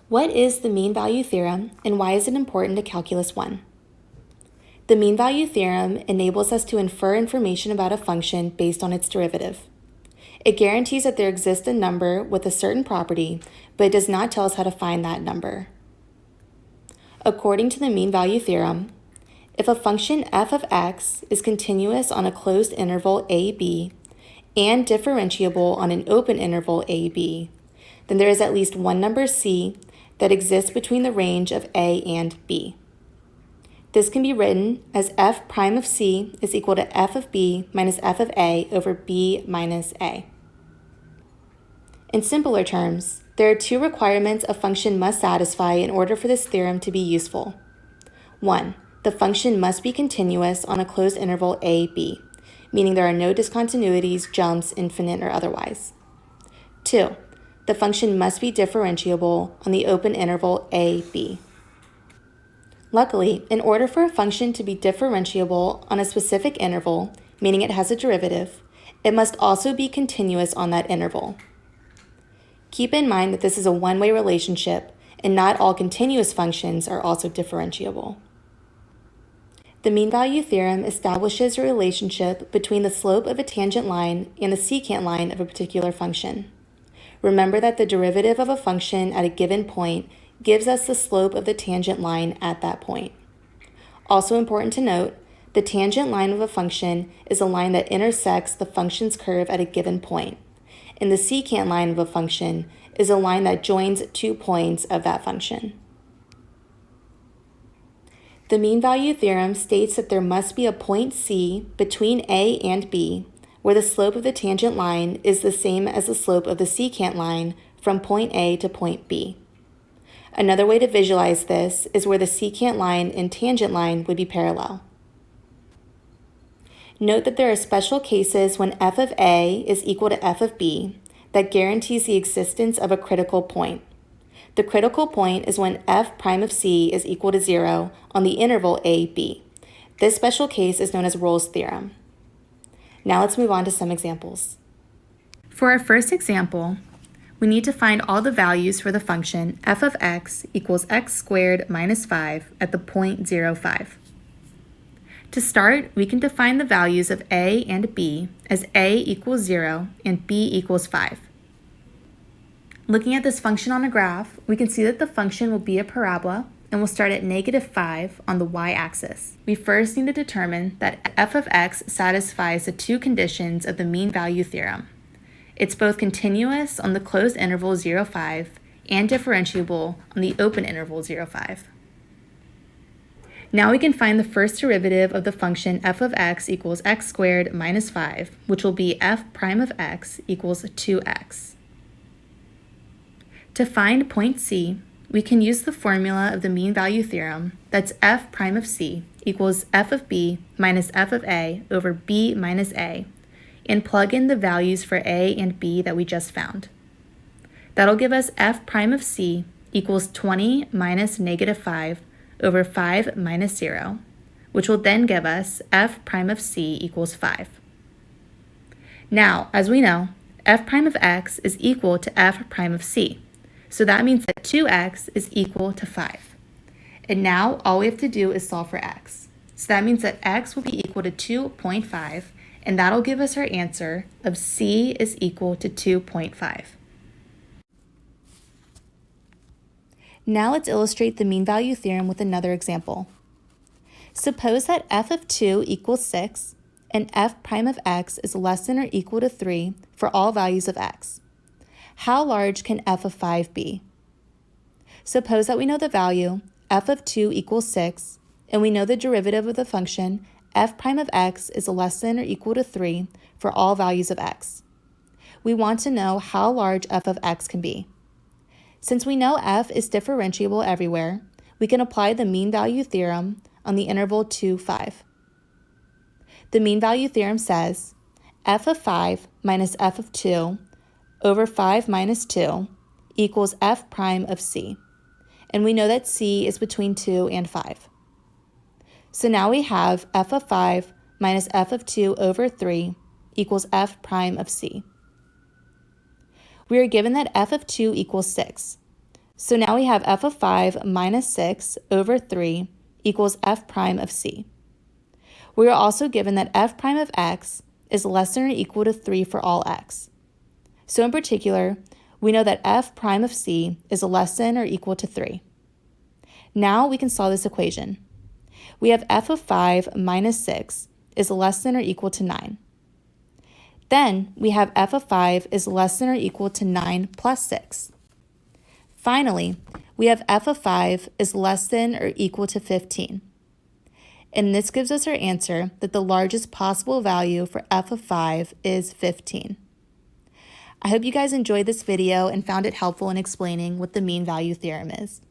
What is the mean value theorem and why is it important to Calculus 1? The mean value theorem enables us to infer information about a function based on its derivative. It guarantees that there exists a number with a certain property, but it does not tell us how to find that number. According to the mean value theorem, if a function f of x is continuous on a closed interval a, b, and differentiable on an open interval a, b, then there is at least one number c that exists between the range of a and b. This can be written as f prime of c is equal to f of b minus f of a over b minus a. In simpler terms, there are two requirements a function must satisfy in order for this theorem to be useful. 1. The function must be continuous on a closed interval a, b, meaning there are no discontinuities, jumps, infinite, or otherwise. 2. The function must be differentiable on the open interval a, b. Luckily, in order for a function to be differentiable on a specific interval, meaning it has a derivative, it must also be continuous on that interval. Keep in mind that this is a one-way relationship, and not all continuous functions are also differentiable. The mean value theorem establishes a relationship between the slope of a tangent line and the secant line of a particular function. Remember that the derivative of a function at a given point gives us the slope of the tangent line at that point. Also important to note, the tangent line of a function is a line that intersects the function's curve at a given point, and the secant line of a function is a line that joins 2 points of that function. The mean value theorem states that there must be a point C between A and B where the slope of the tangent line is the same as the slope of the secant line from point A to point B. Another way to visualize this is where the secant line and tangent line would be parallel. Note that there are special cases when f of A is equal to f of B that guarantees the existence of a critical point. The critical point is when f prime of c is equal to 0 on the interval a, b. This special case is known as Rolle's theorem. Now let's move on to some examples. For our first example, we need to find all the values for the function f of x equals x squared minus 5 at the point 0, 5. To start, we can define the values of a and b as a equals 0 and b equals 5. Looking at this function on a graph, we can see that the function will be a parabola and will start at -5 on the y-axis. We first need to determine that f of x satisfies the two conditions of the mean value theorem. It's both continuous on the closed interval 0, 5 and differentiable on the open interval 0, 5. Now we can find the first derivative of the function f of x equals x squared minus 5, which will be f prime of x equals 2x. To find point C, we can use the formula of the mean value theorem that's f prime of c equals f of b minus f of a over b minus a, and plug in the values for a and b that we just found. That'll give us f prime of c equals 20 minus -5 over 5 minus 0, which will then give us f prime of c equals 5. Now, as we know, f prime of x is equal to f prime of c, so that means that 2x is equal to 5. And now all we have to do is solve for x. So that means that x will be equal to 2.5, and that'll give us our answer of c is equal to 2.5. Now let's illustrate the mean value theorem with another example. Suppose that f of 2 equals 6 and f prime of x is less than or equal to 3 for all values of x. How large can f of 5 be? Suppose that we know the value f of 2 equals 6 and we know the derivative of the function f prime of x is less than or equal to 3 for all values of x. We want to know how large f of x can be. Since we know f is differentiable everywhere, we can apply the mean value theorem on the interval 2, 5. The mean value theorem says f of 5 minus f of 2 over 5 minus 2 equals f prime of c, and we know that c is between 2 and 5. So now we have f of 5 minus f of 2 over 3 equals f prime of c. We are given that f of 2 equals 6. So now we have f of 5 minus 6 over 3 equals f prime of c. We are also given that f prime of x is less than or equal to 3 for all x. So in particular, we know that f prime of c is less than or equal to 3. Now we can solve this equation. We have f of 5 minus 6 is less than or equal to 9. Then we have f of 5 is less than or equal to 9 plus 6. Finally, we have f of 5 is less than or equal to 15. And this gives us our answer that the largest possible value for f of 5 is 15. I hope you guys enjoyed this video and found it helpful in explaining what the mean value theorem is.